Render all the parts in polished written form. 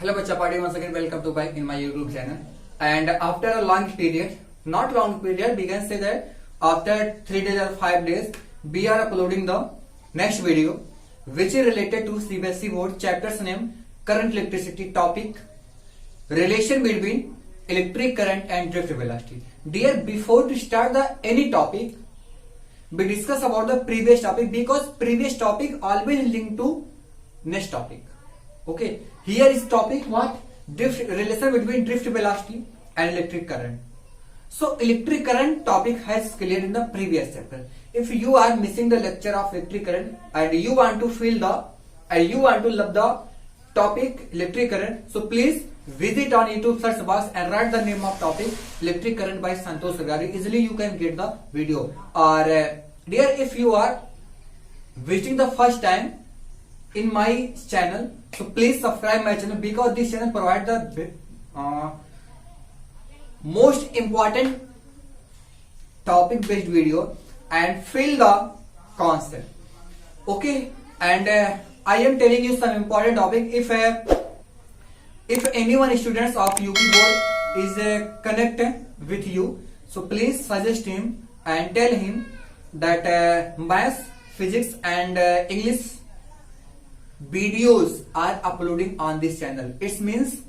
Hello Bacha Party, once again welcome to back in my YouTube channel. And after a long period, not long period, we can say that after 3 days or 5 days, we are uploading the next video, which is related to CBSE board chapters name current electricity topic, relation between electric current and drift velocity. Dear, before to start the any topic, we discuss about the previous topic because previous topic always linked to next topic. Okay, here is topic what? Drift, relation between drift velocity and electric current. So electric current topic has cleared in the previous chapter. If you are missing the lecture of electric current and you want to feel the love the topic electric current, so please visit on YouTube search box and write the name of topic electric current by Santosh Sagari. Easily you can get the video. Or dear, if you are visiting the first time in my channel, so please subscribe my channel because this channel provides the most important topic based video and feel the concept. Okay, and I am telling you some important topic. If anyone students of UP board is connected with you, so please suggest him and tell him that maths, physics and English videos are uploading on this channel. It means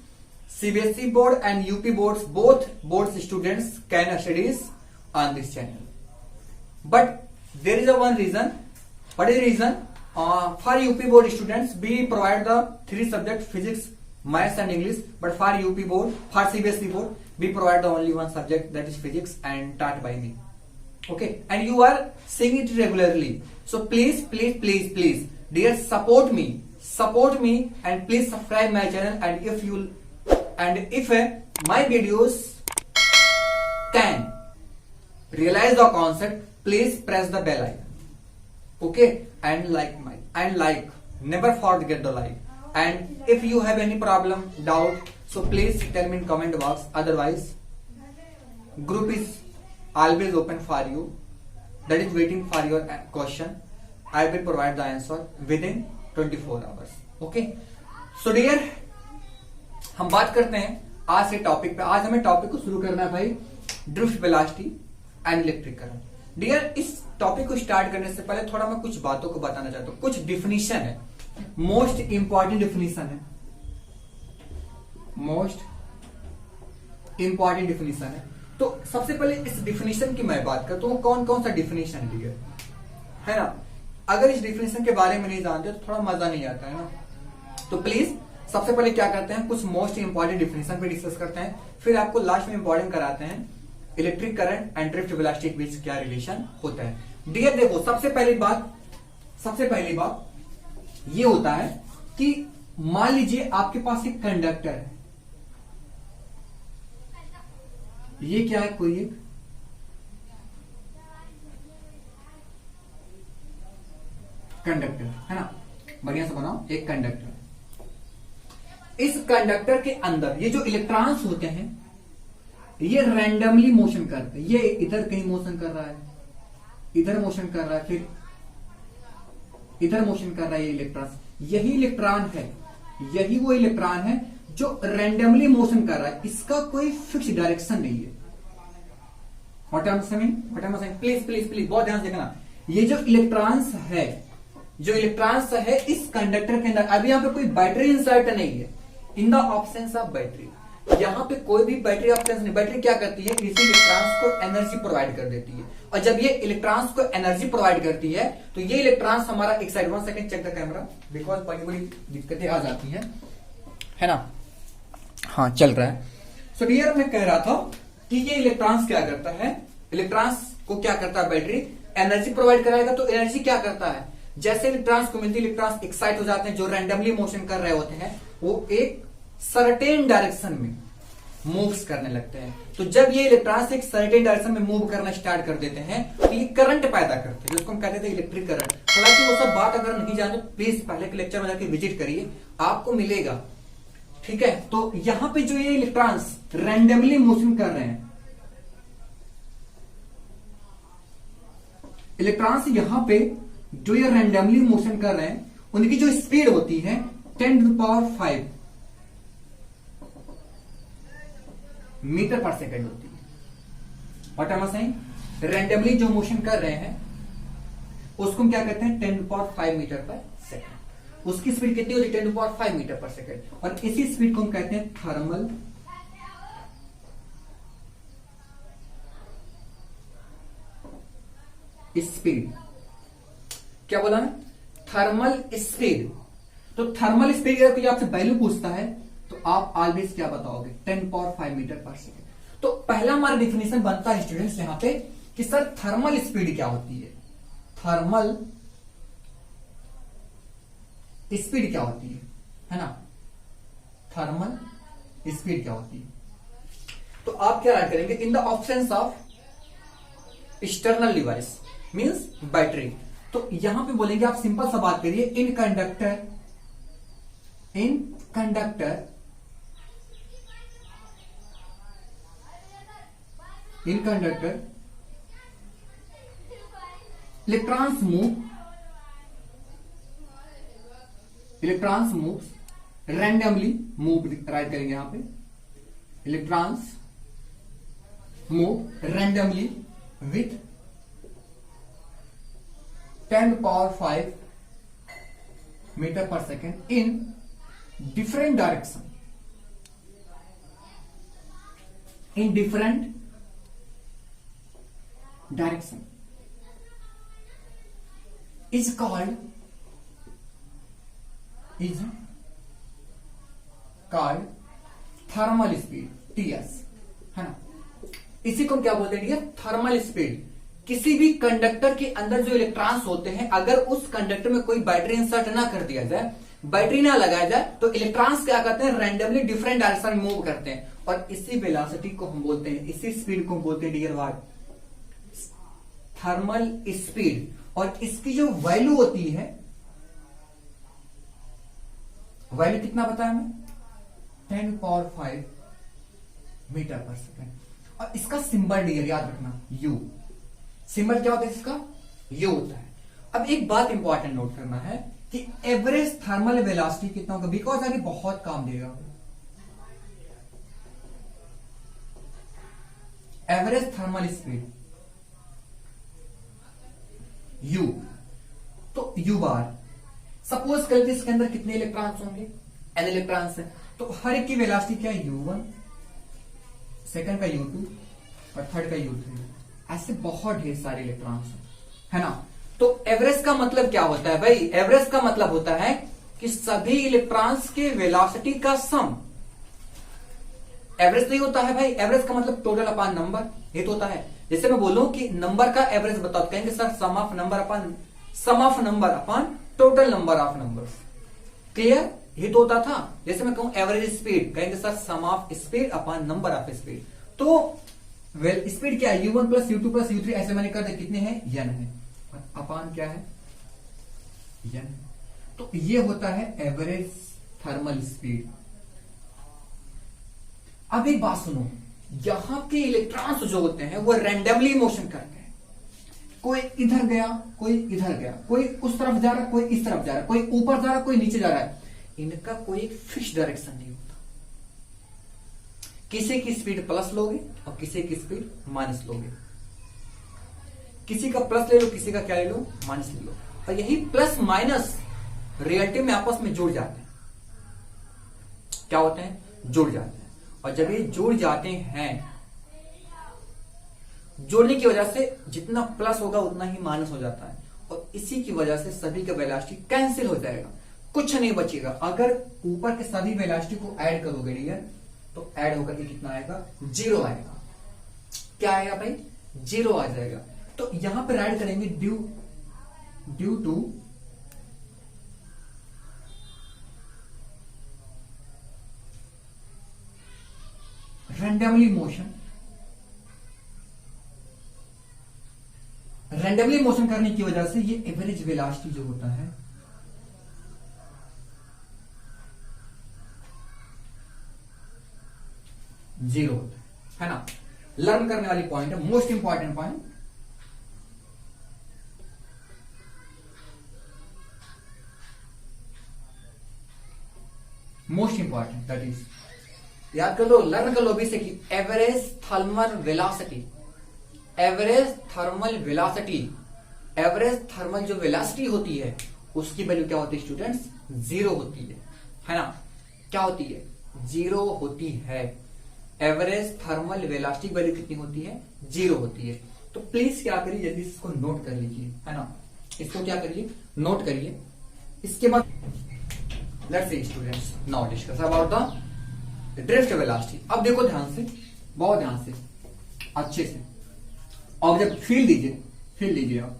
CBSE board and UP boards, both boards students can studies on this channel. But there is a one reason. What is the reason? For UP board students, we provide the 3 subjects physics, maths and English. But for UP board, for CBSE board, we provide the only one subject, that is physics, and taught by me. Okay, and you are seeing it regularly. So please, dear, support me and please subscribe my channel. And if my videos can realize the concept, please press the bell icon. Okay, and like, never forget the like. And if you have any problem, doubt, so please tell me in comment box. Otherwise, group is always open for you, that is waiting for your question. I will provide the answer within 24 hours. Okay, so dear, हम बात करते हैं आज से topic पे. आज हमें topic को शुरू करना है भाई, drift velocity and electric current. Dear, इस टॉपिक को स्टार्ट करने से पहले थोड़ा मैं कुछ बातों को बताना चाहता हूं. कुछ डिफिनीशन है, मोस्ट इंपॉर्टेंट डिफिनीशन है, मोस्ट इंपॉर्टेंट डिफिनीशन है. तो सबसे पहले इस डिफिनीशन की मैं बात करता हूं. कौन कौन सा डिफिनीशन है डियर, है ना. अगर इस डिफिनीशन के बारे में नहीं जानते तो थोड़ा मजा नहीं आता है ना. तो प्लीज सबसे पहले क्या करते हैं, कुछ मोस्ट इंपॉर्टेंट डिफिनीशन पे डिस्कस करते हैं, फिर आपको लास्ट में इंपॉर्टेंट कराते हैं electric current and drift velocity के बीच क्या रिलेशन होता है. डियर देखो, सबसे पहली बात ये होता है कि मान लीजिए आपके पास एक कंडक्टर है. ये क्या है, कोई एक कंडक्टर है ना, बढ़िया से बनाओ, एक कंडक्टर. इस कंडक्टर के अंदर ये जो इलेक्ट्रॉन्स होते हैं ये रैंडमली मोशन करते हैं. ये इधर कहीं मोशन कर रहा है, इधर मोशन कर रहा है, फिर इधर मोशन कर रहा है. ये इलेक्ट्रॉन, यही इलेक्ट्रॉन है, यही वो इलेक्ट्रॉन है जो रैंडमली मोशन कर रहा है. इसका कोई फिक्स डायरेक्शन नहीं है. What I am saying, please बहुत ध्यान से देखना. ये जो इलेक्ट्रॉन्स है इस कंडक्टर के अंदर, अभी यहां पे कोई बैटरी इंसर्ट नहीं है. In the absence of battery, यहां पे कोई भी बैटरी ऑब्सेंस नहीं. बैटरी क्या करती है, इसी इलेक्ट्रॉन्स को एनर्जी प्रोवाइड कर देती है. और जब ये इलेक्ट्रॉन्स को एनर्जी प्रोवाइड करती है तो ये इलेक्ट्रॉन्स हमारा एक side, 1 second check the camera, because बड़ी दिक्कतें आ जाती है ना. हाँ, चल रहा है. सो डियर, मैं कह रहा था कि ये इलेक्ट्रॉन्स क्या करता है, इलेक्ट्रॉन्स को क्या करता है, बैटरी एनर्जी प्रोवाइड कराएगा. तो एनर्जी क्या करता है, जैसे इलेक्ट्रॉन्स को मिलती है, इलेक्ट्रॉन्स एक्साइट हो जाते हैं, जो रैंडमली मोशन कर रहे होते हैं वो एक सर्टेन डायरेक्शन में मूव्स करने लगते हैं. तो जब ये इलेक्ट्रॉन्स एक सर्टेन डायरेक्शन में मूव करना स्टार्ट कर देते हैं तो ये करंट पैदा करते हैं, जिसको हम कहते थे इलेक्ट्रिक करंट. हालांकि वो सब बात अगर नहीं जानते प्लीज पहले के लेक्चर में जाकर विजिट करिए, आपको मिलेगा. ठीक है, तो यहां पे जो ये इलेक्ट्रॉन्स रैंडमली मोशन कर रहे हैं, इलेक्ट्रॉन्स यहां पे जो ये रैंडमली मोशन कर रहे हैं, उनकी जो स्पीड होती है 10⁵, मीटर पर सेकेंड होती है। What am I saying, randomly जो मोशन कर रहे हैं उसको हम क्या कहते हैं, 10⁵ मीटर पर सेकेंड। उसकी स्पीड कितनी होती है, 10⁵ मीटर पर सेकेंड। और इसी स्पीड को हम कहते हैं थर्मल स्पीड। क्या बोला मैं, थर्मल स्पीड। तो थर्मल स्पीड अगर कोई आपसे वैल्यू पूछता है तो आप ऑलवेज क्या बताओगे, 10⁵ मीटर पर सेकेंड। तो पहला हमारा डिफिनेशन बनता है स्टूडेंट्स यहां पे कि सर थर्मल स्पीड क्या होती है, थर्मल स्पीड क्या होती है ना, थर्मल स्पीड क्या होती है। तो आप क्या राइट करेंगे, in the options of external device means battery. तो यहां पे बोलेंगे आप सिंपल सा बात करिए, in conductor electrons move randomly move, write करेंगे यहां पे, electrons move randomly with 10⁵ metre per second in different direction, in different direction is called thermal speed, TS, है ना। इसी को हम क्या बोलते हैं, थर्मल स्पीड। किसी भी कंडक्टर के अंदर जो इलेक्ट्रॉन्स होते हैं, अगर उस कंडक्टर में कोई बैटरी इंसर्ट ना कर दिया जाए, बैटरी ना लगाया जाए, तो इलेक्ट्रॉन्स क्या करते हैं, रैंडमली डिफरेंट डायरेक्शन में मूव करते हैं। और इसी वेलोसिटी को हम बोलते हैं, इसी स्पीड को हम बोलते हैं डियर व्हाट, थर्मल स्पीड। और इसकी जो वैल्यू होती है, वैल्यू कितना बताया मैं, 10⁵ मीटर पर सेकेंड। और इसका सिंबल डियर याद रखना, U। सिंबल क्या होता है इसका, U होता है। अब एक बात इंपॉर्टेंट नोट करना है कि एवरेज थर्मल वेलोसिटी कितना होगा, बिकॉज अभी बहुत काम देगा। एवरेज थर्मल स्पीड U, तो U बार, सपोज कर लीजिए इसके अंदर कितने इलेक्ट्रॉन्स होंगे, N इलेक्ट्रॉन्स है, तो हर एक की वेलोसिटी क्या है, U1, सेकंड का U2 और थर्ड का U3। ऐसे बहुत ढेर सारे इलेक्ट्रॉन्स है ना। तो एवरेज का मतलब क्या होता है भाई, एवरेज का मतलब होता है कि सभी इलेक्ट्रॉन्स के वेलोसिटी का सम। एवरेज नहीं होता है भाई, एवरेज का मतलब टोटल अपान नंबर, ये तो होता है। जैसे मैं बोलूं कि नंबर का एवरेज बताओ, तो कहेंगे sir sum of number upon total number of numbers. Clear, ये तो होता था। जैसे मैं कहूं एवरेज स्पीड, कहेंगे sir sum of speed upon number of speed. तो स्पीड क्या है, U1 plus U2 plus U3, ऐसे मैंने कर दिया, कितने हैं, N है, अपान क्या है, N। तो ये होता है एवरेज थर्मल स्पीड। अब एक बात सुनो, यहां के इलेक्ट्रॉन्स जो होते हैं वो रैंडमली मोशन करते हैं। कोई इधर गया, कोई इधर गया, कोई उस तरफ जा रहा है, कोई इस तरफ जा रहा है, कोई ऊपर जा रहा है, कोई नीचे जा रहा है। इनका कोई एक फिक्स डायरेक्शन नहीं होता। किसी की स्पीड प्लस लोगे और किसी की स्पीड माइनस लोगे। किसी का प्लस ले लो, किसी का क्या ले लो, माइनस ले लो। और यही प्लस माइनस रियलिटी में आपस में जुड़ जाते हैं। क्या होते हैं, जुड़ जाते हैं। और जब ये जुड़ जाते हैं, जोड़ने की वजह से जितना प्लस होगा उतना ही माइनस हो जाता है। और इसी की वजह से सभी का वेलोसिटी कैंसिल हो जाएगा, कुछ नहीं बचेगा। अगर ऊपर के सभी वेलोसिटी को ऐड करोगे डियर, तो ऐड होकर के कितना आएगा, 0 आएगा। क्या आएगा भाई, 0 आ जाएगा। तो यहां पर ऐड करेंगे due to randomly motion. Randomly motion करने की वजह से ये एवरेज वेलोसिटी जो होता है जीरो होता है ना। लर्न करने वाली पॉइंट है, most important point. Most important that is याद कर लो, लर्न कर लो अभी से कि average thermal velocity, average thermal velocity, average thermal जो वेलोसिटी होती है उसकी वैल्यू क्या होती है स्टूडेंट्स? 0 होती है ना? क्या होती है? 0 होती है। एवरेज थर्मल वेलोसिटी वैल्यू कितनी होती है? 0 होती है। तो प्लीज क्या करिए, जल्दी इसको नोट कर लीजिए, है ना? इसको क्या करिए, नोट करिए। इसके बाद let's see students, now discuss about the drift velocity. अब देखो ध्यान से, बहुत ध्यान से, अच्छे से ऑब्जेक्ट फील दीजिए, फील लीजिए आप।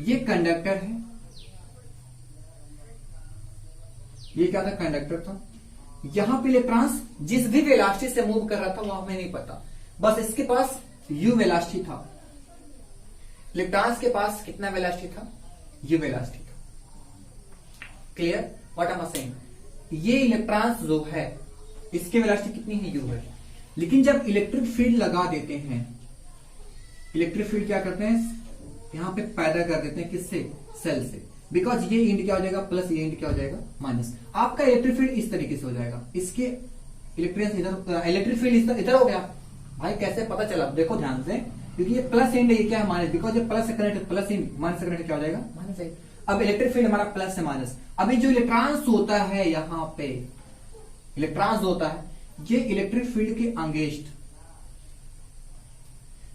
ये कंडक्टर है, ये क्या था? कंडक्टर था। यहां पे इलेक्ट्रॉन्स जिस भी वेलोसिटी से मूव कर रहा था वो हमें नहीं पता, बस इसके पास u वेलोसिटी था। इलेक्ट्रॉन्स के पास कितना वेलोसिटी था? u वेलोसिटी था। Clear what I am saying? ये इलेक्ट्रॉन्स जो है इसकी वेलोसिटी कितनी है? u है। लेकिन जब इलेक्ट्रिक फील्ड लगा देते हैं, इलेक्ट्रिक फील्ड क्या करते हैं? यहां पे पैदा कर देते हैं, किससे? सेल से। बिकॉज ये इंड क्या हो जाएगा? प्लस, ये इंड क्या हो जाएगा? माइनस। आपका इलेक्ट्रिक फील्ड इस तरीके से हो जाएगा, इसके इलेक्ट्रिक फील्ड इधर हो गया। भाई कैसे पता चला? देखो ध्यान से, क्योंकि ये प्लस इंड, ये क्या है? माइनस। बिकॉज ये प्लस से कनेक्ट, प्लस इंड माइनस से कनेक्ट क्या हो जाएगा? माइनस है। अब इलेक्ट्रिक फील्ड हमारा प्लस से माइनस। अभी जो इलेक्ट्रॉन्स होता है यहां पे, इलेक्ट्रॉन्स होता है ये इलेक्ट्रिक फील्ड के अंगेंस्ट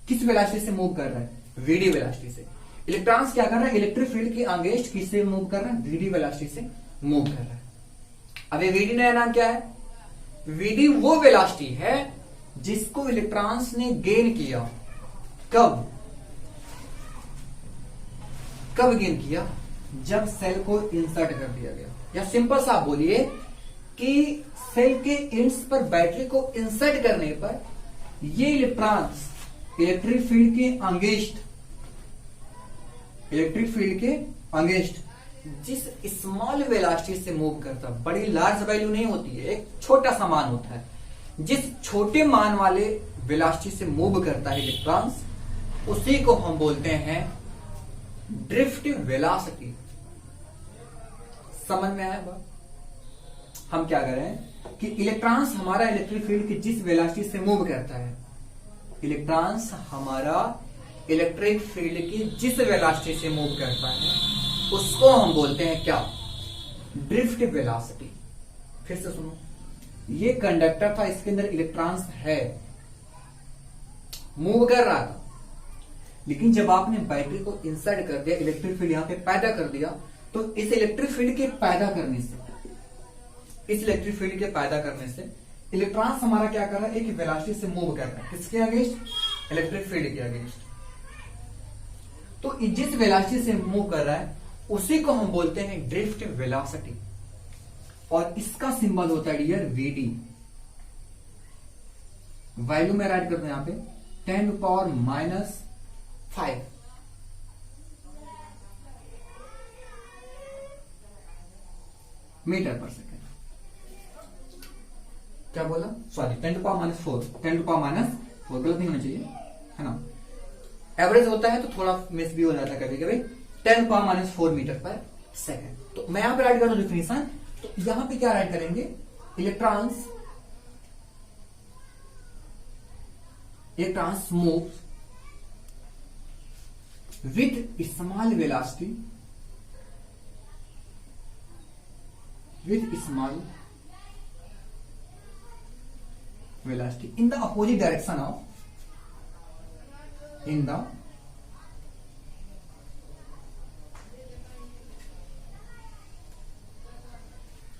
किस वेलोसिटी से मूव कर रहा है? वीडी वेलोसिटी से। इलेक्ट्रॉन्स क्या कर रहा है? इलेक्ट्रिक फील्ड के अंगेंस्ट किससे मूव कर रहा है? वीडी वेलोसिटी से मूव कर रहा है। अब ये वीडी नया नाम क्या है? वीडी वो वेलोसिटी है जिसको इलेक्ट्रॉन्स ने गेन किया। कब? कब गेन किया? जब सेल को इंसर्ट कर दिया गया। या सिंपल सा आप बोलिए कि सेल के एंड्स पर बैटरी को इंसर्ट करने पर ये इलेक्ट्रॉन्स इलेक्ट्रिक फील्ड के अंगेंस्ट, इलेक्ट्रिक फील्ड के अंगेंस्ट जिस स्मॉल वेलोसिटी से मूव करता, बड़ी लार्ज वैल्यू नहीं होती है, एक छोटा सा मान होता है, जिस छोटे मान वाले वेलोसिटी से मूव करता है इलेक्ट्रॉन्स, उसी को हम बोलते हैं ड्रिफ्ट वेलोसिटी। समझ में आया बात? हम क्या कर रहे हैं कि इलेक्ट्रॉन्स हमारा इलेक्ट्रिक फील्ड की जिस वेलोसिटी से मूव करता है, इलेक्ट्रॉन्स हमारा इलेक्ट्रिक फील्ड की जिस वेलोसिटी से मूव करता है उसको हम बोलते हैं क्या? Drift velocity. फिर से सुनो, ये कंडक्टर था, इसके अंदर इलेक्ट्रॉन्स है, मूव कर रहा था, लेकिन जब आपने बैटरी को इंसर्ट कर दिया, इलेक्ट्रिक फील्ड यहां पे पैदा कर दिया, तो इस इलेक्ट्रिक फील्ड के पैदा करने से, इस इलेक्ट्रिक फील्ड के पैदा करने से इलेक्ट्रॉन्स हमारा क्या कर रहा है? एक वेलोसिटी से मूव कर रहा है। किसके अगेंस्ट? इलेक्ट्रिक फील्ड के अगेंस्ट। तो जिस वेलोसिटी से मूव कर रहा है उसी को हम बोलते हैं ड्रिफ्ट वेलोसिटी, और इसका सिंबल होता है डियर वीडी। वैल्यू में राइट करते हैं यहां पे 10⁻⁵ मीटर पर सेकेंड। क्या बोला? सॉरी, 10⁻⁴, 10⁻⁴ गलत नहीं होना चाहिए, है ना? एवरेज होता है तो थोड़ा मिस भी हो जाता है कभी कभी। 10⁻⁴ मीटर पर सेकेंड। तो मैं यहां पे राइट कर रहा हूं डिफिनेशन, तो यहां पे क्या राइट करेंगे? Electrons move with small velocity, in the opposite direction of, in the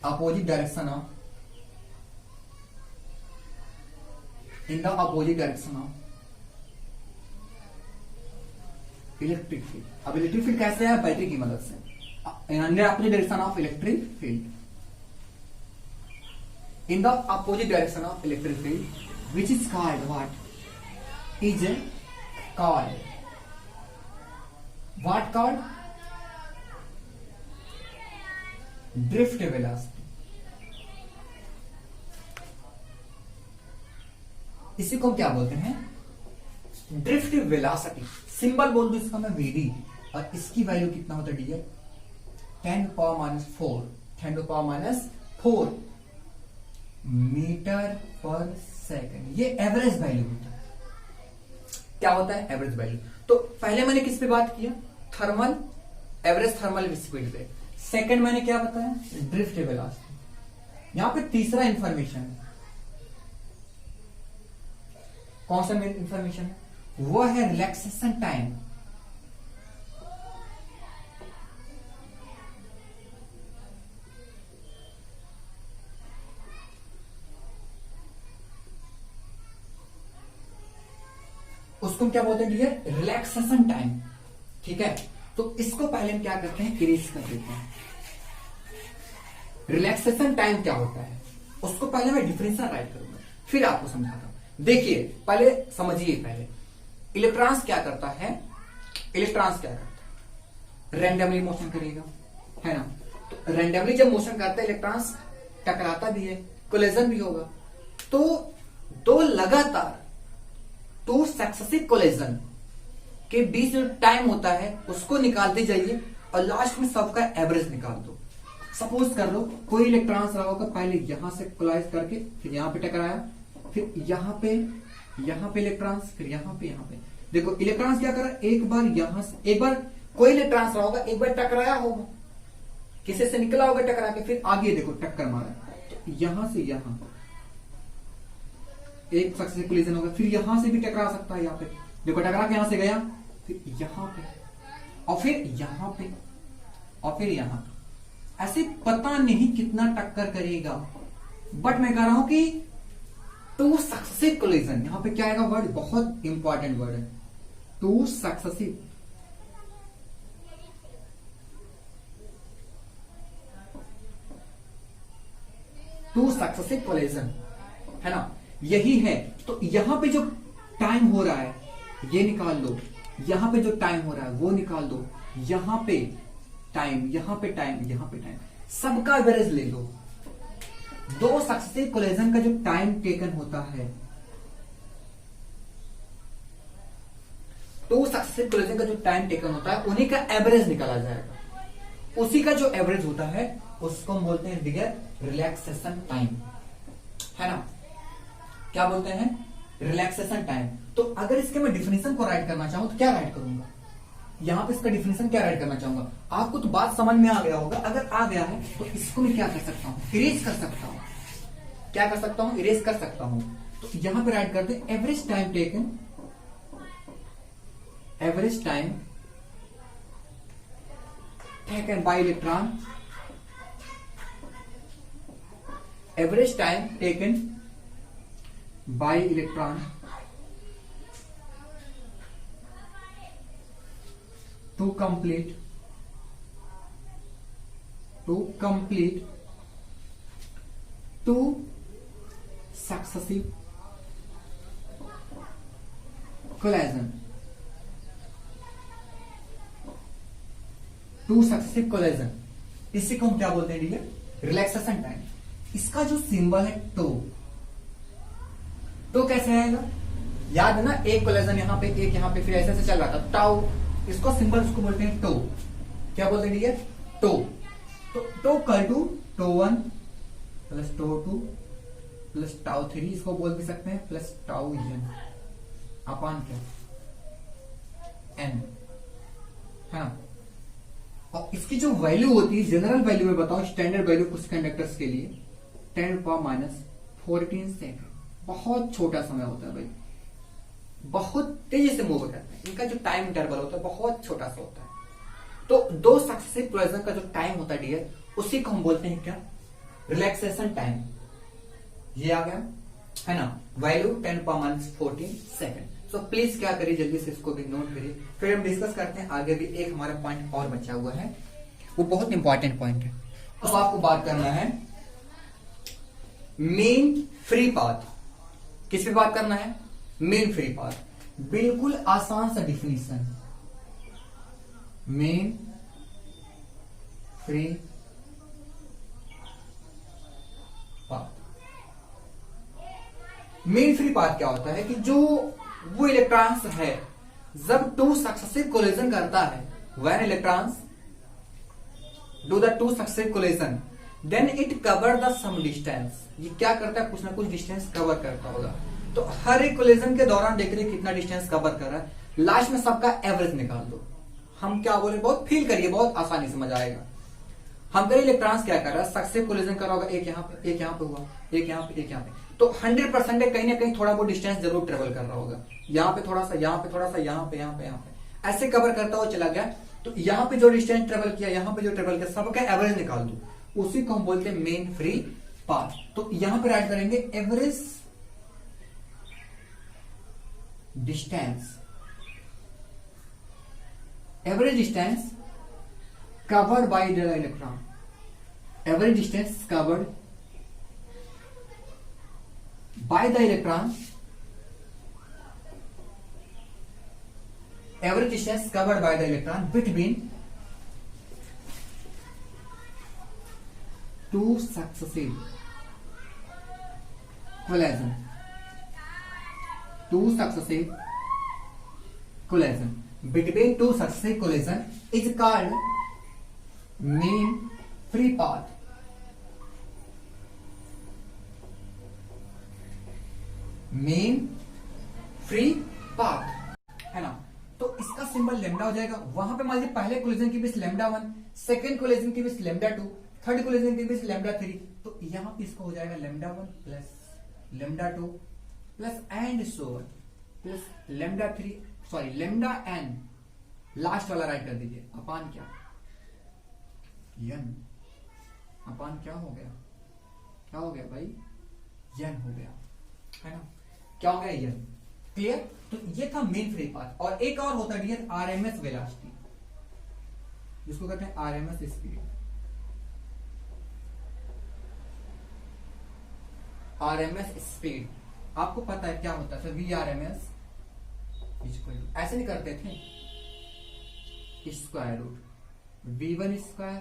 opposite direction of, in the opposite direction of electric field. अब इलेक्ट्रिक फील्ड कैसे है? बैटरी की मदद से, in the opposite direction of electric field, in the opposite direction of electric field, which is called what? Is called what? Called drift velocity। इसी को क्या बोलते हैं? Drift velocity. सिंबल बोल दो इसका मैं वीडी, और इसकी वैल्यू कितना होता है डियर? 10⁻⁴, 10⁻⁴। मीटर पर सेकंड, ये एवरेज वैल्यू होता है। क्या होता है? Average value. तो पहले मैंने किस पे बात किया? थर्मल, एवरेज थर्मल स्पीड पे। सेकंड मैंने क्या बताया? Drift velocity. यहां पे तीसरा इंफॉर्मेशन है, कौन सा इंफॉर्मेशन है? वो है रिलैक्सेशन टाइम। उसको क्या बोलते हैं डियर? Relaxation time. ठीक है, तो इसको पहले हम क्या करते हैं? इरेज कर देते हैं। रिलैक्सेशन टाइम क्या होता है उसको पहले मैं डिफरेंशियल राइट करूंगा, फिर आपको समझाता हूं। देखिए पहले समझिए, पहले इलेक्ट्रॉन्स क्या करता है? इलेक्ट्रॉन्स क्या करता है? रैंडमली मोशन करेगा, है ना? तो रैंडमली जब मोशन करता है इलेक्ट्रॉन्स टकराता भी है, कोलिजन भी होगा। तो दो लगातार, टू सक्सेसिव कोलिजन के बीच जो टाइम होता है उसको निकालते जाइए और लास्ट में सबका एवरेज निकाल दो। सपोज कर लो कोई इलेक्ट्रॉन्स रहा होगा, पहले यहां से कोलाइज करके फिर यहां पे टकराया, फिर यहां पे इलेक्ट्रॉन्स, फिर यहां पे। देखो इलेक्ट्रॉन्स क्या कर रहा है? एक बार यहां से, एक बार कोई इलेक्ट्रॉन्स रहा होगा, एक बार टकराया होगा, किसी से निकला होगा टकरा के, फिर आगे देखो टक्कर मारा, तो यहां से यहां एक सक्सेसिव कोलिजन होगा, फिर यहां से भी टकरा सकता है। यहाँ पे देखो टकरा के यहां से गया, फिर यहां पे, और फिर यहां पे, और फिर यहां। ऐसे पता नहीं कितना टक्कर करेगा, बट मैं कह रहा हूं कि टू सक्सेसिव कोलिजन, यहां पे क्या आएगा वर्ड? बहुत इंपॉर्टेंट वर्ड है, two successive. To successive collision, है ना? यही है। तो यहां पे जो टाइम हो रहा है ये निकाल लो, यहां पे जो टाइम हो रहा है वो निकाल दो, यहां पे टाइम, यहां पे टाइम, यहां पे टाइम, सबका एवरेज ले लो। दो सक्सेसिव कोलिजन का जो टाइम टेकन होता है, टू सक्सेसिव कोलिजन का जो टाइम टेकन होता है उन्हीं का एवरेज निकाला जाएगा। उसी का जो एवरेज होता है उसको हम बोलते हैं डियर रिलैक्सेशन टाइम, है ना? क्या बोलते हैं? Relaxation time. तो अगर इसके मैं डिफिनेशन को राइट करना चाहूं तो क्या राइट करूंगा? यहां पे इसका डिफिनेशन क्या राइट करना चाहूंगा? आपको तो बात समझ में आ गया होगा। अगर आ गया है तो इसको मैं क्या कर सकता हूं? इरेज कर सकता हूं। क्या कर सकता हूं? इरेज कर सकता हूं। तो यहां पे राइट करते हैं average time taken, average time taken by electron, average time taken by electron to complete two successive collision, to successive collision. इसी को हम क्या बोलते हैं डियर? Relaxation time. इसका जो सिंबल है तो कैसे आएगा? याद है ना, एक कोलिजन यहां पे, एक यहां पे, फिर ऐसे ऐसे चल रहा था, टाउ। इसको सिंबल उसको बोलते हैं टो। क्या बोलते हैं डियर? टो। तो tau equal to tau 1 plus tau 2 plus tau 3, इसको बोल भी सकते हैं, प्लस टाउ एन अपान क्या? एन, है ना? और इसकी जो वैल्यू होती है, जनरल वैल्यू में बताओ, स्टैंडर्ड वैल्यू कुछ कंडक्टर्स के लिए 10⁻⁻14 सेकंड। बहुत छोटा समय होता है भाई, बहुत तेजी से मूव करते हैं। इनका जो टाइम इंटरवल होता है बहुत छोटा सा होता है। तो दो सक्सेसिव कोलिजन का जो टाइम होता है डियर, उसी को हम बोलते हैं क्या? Relaxation time. ये आ गया, है ना? Value 10⁻14 second. सो प्लीज क्या करिए, जल्दी से इसको भी नोट करिए, फिर हम डिस्कस करते हैं आगे। भी एक हमारा पॉइंट और बचा हुआ है, वो बहुत इंपॉर्टेंट पॉइंट है। अब आपको बात करना है मेन फ्री पाथ। किस पे बात करना है? Main free path. बिल्कुल आसान सा definition, main free path. Main free path क्या होता है कि जो वो इलेक्ट्रॉन्स है, जब टू सक्सेसिव कोलिजन करता है, when electrons do the two successive collision, then it cover the some distance. ये क्या करता है, कुछ ना कुछ डिस्टेंस कवर करता होगा। तो हर एक कोलिजन के दौरान देख रहे कितना डिस्टेंस कवर कर रहा है, लास्ट में सबका एवरेज निकाल दो। हम क्या बोले, बहुत फील करिए, बहुत आसानी समझ आएगा। हम करें इलेक्ट्रॉन्स क्या कर रहा है, सक्सेसिव कोलिजन कर रहा होगा, एक यहाँ पे, एक यहाँ पे हुआ, एक यहाँ पे, एक यहाँ पे, तो 100% कहीं ना कहीं थोड़ा बहुत डिस्टेंस जरूर ट्रेवल कर रहा होगा। यहाँ पे थोड़ा सा, यहाँ पे थोड़ा सा, यहाँ पे, यहाँ पे, यहाँ पे, ऐसे कवर करता हुआ चला गया। तो यहाँ पे जो डिस्टेंस ट्रेवल किया, यहाँ पे जो ट्रेवल किया, सबका एवरेज निकाल दो, उसी को हम बोलते हैं मेन फ्री पाथ। तो यहां पे राइट करेंगे average distance, average distance covered by the electron, average distance covered by the electron, average distance covered by the electron between two successive collision, between two successive collision is called mean free path, mean free path, है ना। तो इसका symbol lambda हो जाएगा। वहां पे मान लीजिए पहले कोलिजन के बीच लेमडा 1, सेकंड कोलिजन के बीच लेमडा 2, थर्ड कोलिजन के बीच लेमडा 3, तो यहां पे इसका हो जाएगा lambda 1 plus lambda 2 plus and so on plus lambda 3, sorry lambda N, last वाला राइट कर दीजिए, अपान क्या, यन, अपान क्या हो गया, क्या हो गया भाई, यन हो गया, है ना, क्या हो गया, यन। क्लियर। तो ये था मेन फ्री पाथ। और एक और होता है डियर आरएमएस वेलोसिटी, जिसको कहते हैं आरएमएस स्पीड, आरएमएस स्पीड। आपको पता है क्या होता है, वी आरएमएस ऐसे नहीं करते थे, square root V1 square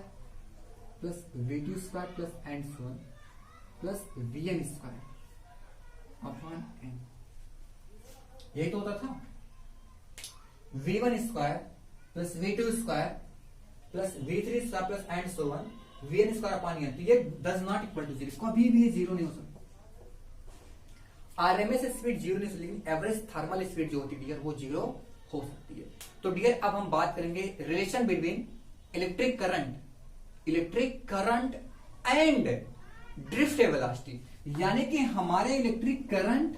plus V2 square plus and so on plus Vn square upon n, यही तो होता था, V1 square plus V2 square plus V3 square plus and so on Vn square upon n। तो ये does not equal to 0, कभी भी ये 0 नहीं हो सकता। आरएमएस स्पीड 0 नहीं हो सकती, लेकिन एवरेज थर्मल स्पीड जो होती है डियर वो 0 हो सकती है। तो डियर अब हम बात करेंगे relation between electric current and drift velocity, यानी कि हमारे इलेक्ट्रिक करंट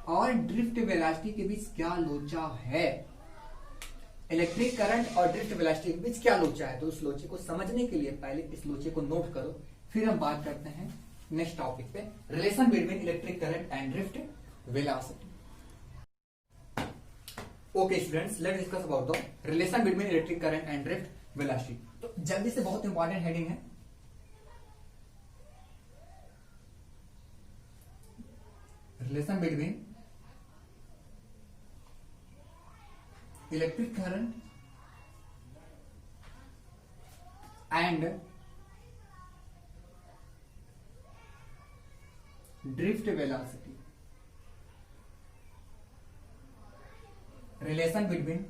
और ड्रिफ्ट वेलोसिटी के बीच क्या लोचा है, इलेक्ट्रिक करंट और ड्रिफ्ट वेलोसिटी के बीच क्या लोचा है। तो उस लोचे को समझने के लिए पहले इस लोचे को नोट करो, फिर हम बात करते हैं नेक्स्ट टॉपिक पे, relation between electric current and drift velocity. Okay students, let's discuss about the relation between electric current and drift velocity. तो जल्दी से, बहुत इंपॉर्टेंट हेडिंग है, relation between electric current and drift velocity, relation between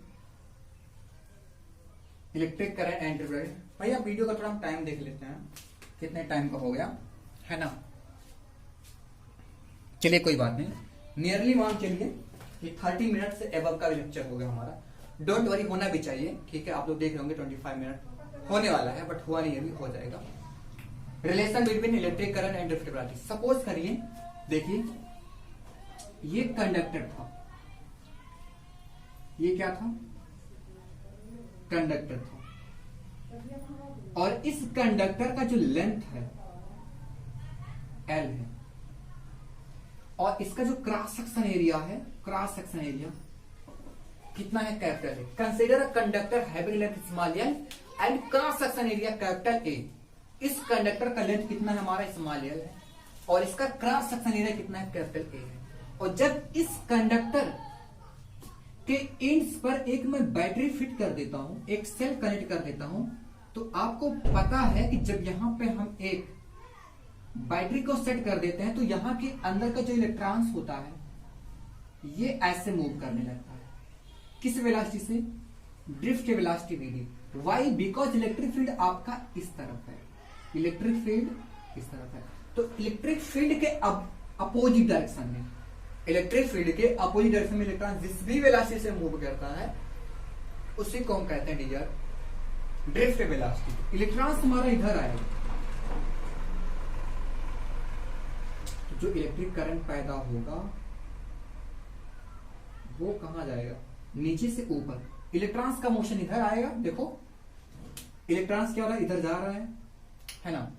electric current and drift velocity. भैया video का थोड़ा हम time देख लेते हैं, कितने टाइम का हो गया है ना। चलिए कोई बात नहीं, नियरली मान चलिए कि 30 मिनट से एबव का लेक्चर हो गया हमारा। डोंट वरी, होना भी चाहिए, ठीक है। आप लोग देख रहे होंगे 25 मिनट होने वाला है, बट हुआ नहीं, अभी हो जाएगा। Relation between electric current and drift velocity. Suppose करिए, देखिए ये कंडक्टर था, ये क्या था, कंडक्टर था, और इस कंडक्टर का जो लेंथ है L है, और इसका जो क्रॉस सेक्शन एरिया है, क्रॉस सेक्शन एरिया कितना है, कैपिटल है। Consider a conductor having length small L and cross section area capital A. इस कंडक्टर का लेंथ कितना है हमारा, स्मॉल एल है, और इसका क्रॉस सेक्शन एरिया कितना है, कैपिटल ए है। और जब इस कंडक्टर के एंड्स पर एक मैं बैटरी फिट कर देता हूं, एक सेल कनेक्ट कर देता हूं, तो आपको पता है कि जब यहां पे हम एक बैटरी को सेट कर देते हैं तो यहां के अंदर का जो इलेक्ट्रॉन्स होता है ये ऐसे मूव करने लगता है, किस वेलोसिटी से, drift velocity VD. Why, because electric field आपका इस तरफ है, इलेक्ट्रिक फील्ड इस तरफ है। तो इलेक्ट्रिक फील्ड के अपोजिट डायरेक्शन में, इलेक्ट्रिक फील्ड के अपोजिट डायरेक्शन में इलेक्ट्रॉन जिस भी वेलोसिटी से मूव करता है उसी को हम कहते हैं डियर ड्रिफ्ट वेलोसिटी। इलेक्ट्रॉन हमारा इधर आएगा तो जो इलेक्ट्रिक करंट पैदा होगा वो कहां जाएगा, नीचे से ऊपर। इलेक्ट्रॉन्स का मोशन इधर आएगा, देखो इलेक्ट्रॉन्स क्या हो रहा है, इधर जा रहा है ना,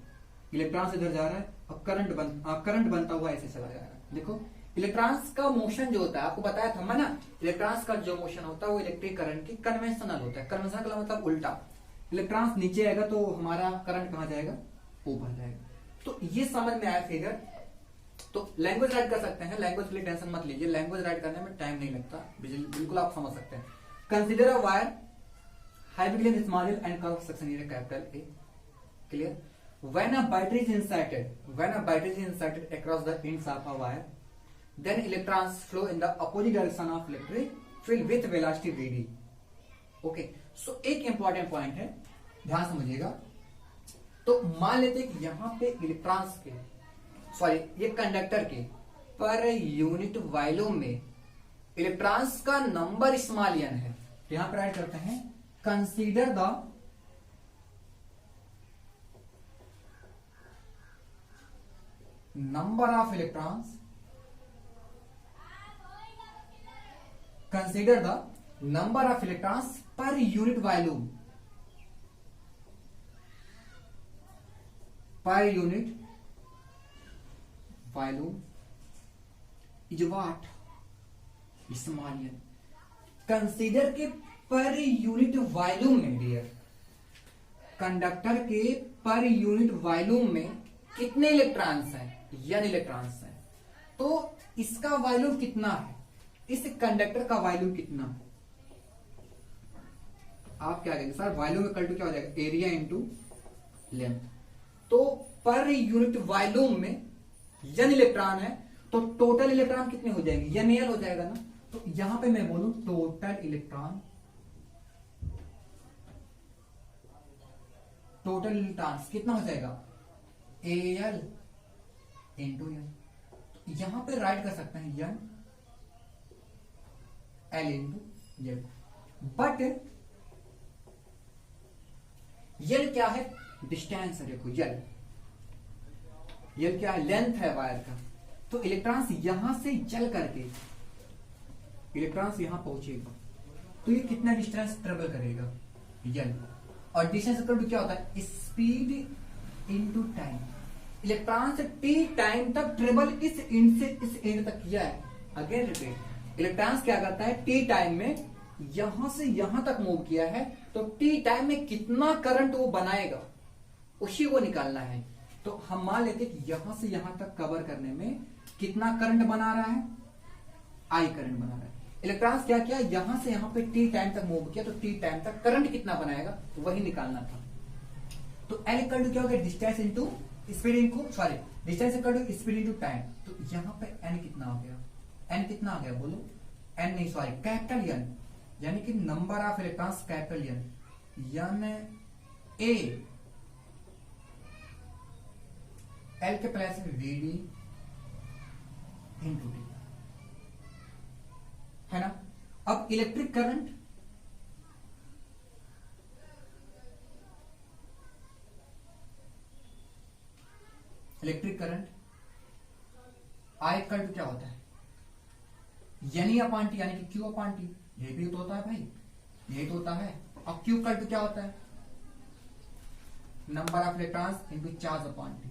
इलेक्ट्रॉन्स इधर जा रहा है। अब करंट बनता हुआ ऐसे चला जाएगा। देखो इलेक्ट्रॉन्स का मोशन जो होता है, आपको बताया था मैं ना, इलेक्ट्रॉन्स का जो मोशन होता है वो इलेक्ट्रिक करंट की कन्वेंशनल होता है। कन्वेंशनल का मतलब उल्टा, इलेक्ट्रॉन्स नीचे आएगा तो हमारा करंट कहां जाएगा, ऊपर जाएगा। तो ये समझ में आया फिगर। तो लैंग्वेज राइट कर सकते हैं, लैंग्वेज के लिए टेंशन मत लीजिए, लैंग्वेज राइट करने में टाइम नहीं लगता, बिल्कुल आप समझ सकते हैं। Consider a wire hybrid small and curve section in capital A, clear. When a battery is inserted across the ends of a wire, then electrons flow in the opposite direction of electric field with velocity vd. Okay, so एक important point है, ध्यान समझिएगा। तो मान लेते हैं कि यहां पे इलेक्ट्रॉन्स के, सॉरी ये कंडक्टर के पर यूनिट वॉल्यूम में इलेक्ट्रॉन्स का नंबर स्मॉल n है। यहां पर राइट करते हैं consider the number of electrons, consider the number of electrons per unit volume, per unit volume is what, small n। Consider के पर यूनिट वॉल्यूम में dear, conductor के per unit volume में कितने इलेक्ट्रॉन्स हैं, n electrons हैं। तो इसका volume कितना है, इस कंडक्टर का वॉल्यूम कितना है, आप क्या कहेंगे सर, वॉल्यूम इक्वल टू क्या हो जाएगा, एरिया इंटू लेंथ। तो पर यूनिट वॉल्यूम में n इलेक्ट्रॉन है तो टोटल इलेक्ट्रॉन कितने हो जाएंगे, NaL हो जाएगा ना। तो यहां पे मैं बोलूं टोटल इलेक्ट्रॉन्स कितना हो जाएगा, AL इंटू n। यहां पे राइट कर सकते हैं n L into z। But L क्या है, डिस्टेंस है, देखो यल क्या है, लेंथ है वायर का। तो इलेक्ट्रॉन्स यहां से चल करके इलेक्ट्रॉन्स यहां पहुंचेगा तो ये कितना डिस्टेंस ट्रेवल करेगा, यल। और डिस्टेंस इक्वल टू क्या होता है, स्पीड इंटू टाइम। इलेक्ट्रॉन से टी टाइम तक ट्रेवल इस एंड से इस एंड तक किया है। अगेन रिपीट, इलेक्ट्रॉन्स क्या करता है, टी टाइम में यहां से यहां तक मूव किया है तो टी टाइम में कितना करंट वो बनाएगा उसी को निकालना है। तो हम मान लेते कि यहां से यहां तक कवर करने में कितना करंट बना रहा है, आई करंट बना रहा है। इलेक्ट्रॉन्स क्या किया, यहां से यहां पे टी टाइम तक मूव किया तो टी टाइम तक करंट कितना बनाएगा वही निकालना था। तो एल इक्वल टू क्या हो गया, distance into speed into, sorry distance equal to speed into time. तो यहां पे एन कितना आ गया, एन कितना आ गया बोलो, एन नहीं सॉरी कैपिटल एन, यानी कि number of electrons capital N A, L के प्लस में वीडी इंटू टी, है ना। अब electric current, electric current I equal to क्या होता है, यानी अपान टी, यानी कि क्यू अपान टी। ये भी तो होता है भाई, यही तो होता है। अब क्यू इक्वल टू क्या होता है, number of electrons into charge upon T,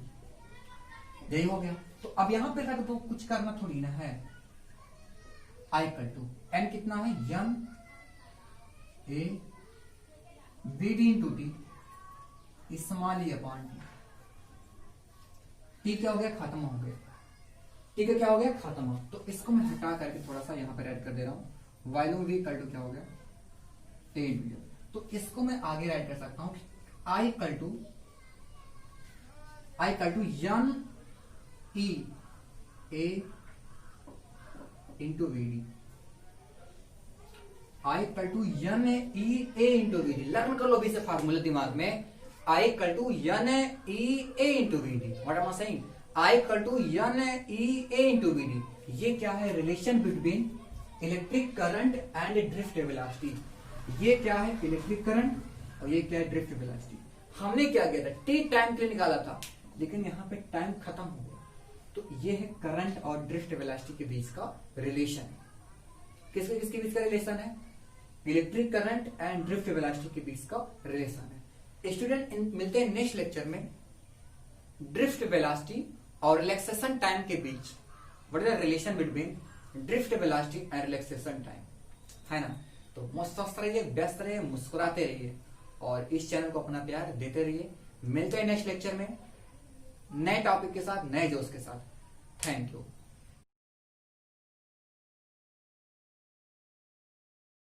यही हो गया। तो अब यहां पे रख दो, कुछ करना थोड़ी ना है। आई इक्वल टू एन कितना है, N A V D into T small E upon T. T क्या हो गया, खत्म हो गया, टी का क्या हो गया, खत्म हो। तो इसको मैं हटा करके थोड़ा सा यहां पर ऐड कर दे रहा हूं, वॉल्यूम वी इक्वल टू क्या हो गया, टी इंटू। तो इसको मैं आगे ऐड कर सकता हूं, I equal to N E A into V D, I equal to N E A into V D. Learn कर लो भी से फार्मूला दिमाग में, I equal to N E A into V D. What am I saying, I equal to N E A into B D. ये क्या है? Relation between electric current and drift velocity. ये क्या है? इलेक्ट्रिक करंट और ये क्या है? Drift velocity. हमने क्या किया था? टी टाइम के लिए निकाला था, लेकिन यहाँ पे टाइम खत्म हो गया। तो ये है करंट और ड्रिफ्ट वेलोसिटी के बीच का रिलेशन। किसके किसके बीच का रिलेशन है? Electric current and drift velocity के बीच का रिलेशन है। स्टूडेंट मिलते हैं नेक्स्ट लेक्चर में ड्रिफ्ट वेलोसिटी और रिलैक्सेशन टाइम के बीच। What is the relation between drift velocity and relaxation time, है ना? तो मस्त रहिए, व्यस्त रहिए, मुस्कुराते रहिए और इस चैनल को अपना प्यार देते रहिए। मिलते हैं नेक्स्ट लेक्चर में नए टॉपिक के साथ, नए जोश के साथ। Thank you.